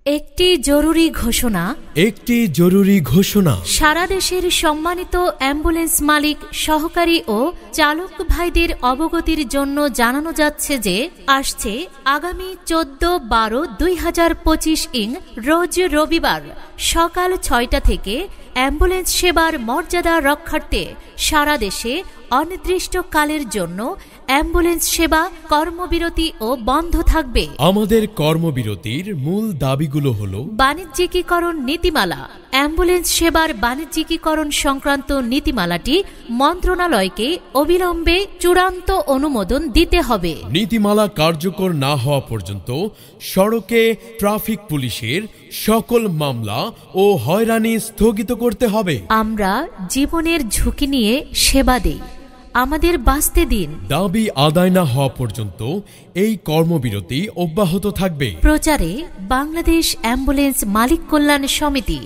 একটি জরুরি ঘোষণা। সারা দেশের সম্মানিত অ্যাম্বুলেন্স মালিক, সহকারী ও চালক ভাইদের অবগতির জন্য জানানো যাচ্ছে যে আসছে আগামী 14/12/2025 রোজ রবিবার সকাল 6টা থেকে অ্যাম্বুলেন্স সেবার মর্যাদা রক্ষার্থে সারা দেশে অনির্দিষ্টকালের জন্য অ্যাম্বুলেন্স সেবা কর্মবিরতি ও বন্ধ থাকবে। আমাদের কর্মবিরতির মূল দাবিগুলো হলো: বাণিজ্যিকীকরণ নীতিমালা। অ্যাম্বুলেন্স সেবার বাণিজ্যিকীকরণ সংক্রান্ত নীতিমালাটি মন্ত্রণালয়কে অবিলম্বে চূড়ান্ত অনুমোদন দিতে হবে। নীতিমালা কার্যকর না হওয়া পর্যন্ত সড়কে ট্রাফিক পুলিশের সকল মামলা ও হয়রানি স্থগিত করতে হবে। আমরা জীবনের ঝুঁকি নিয়ে সেবা দেই, আমাদের বাঁচতে দিন। দাবি আদায় না হওয়া পর্যন্ত এই কর্মবিরতি অব্যাহত থাকবে। প্রচারে বাংলাদেশ অ্যাম্বুলেন্স মালিক কল্যাণ সমিতি।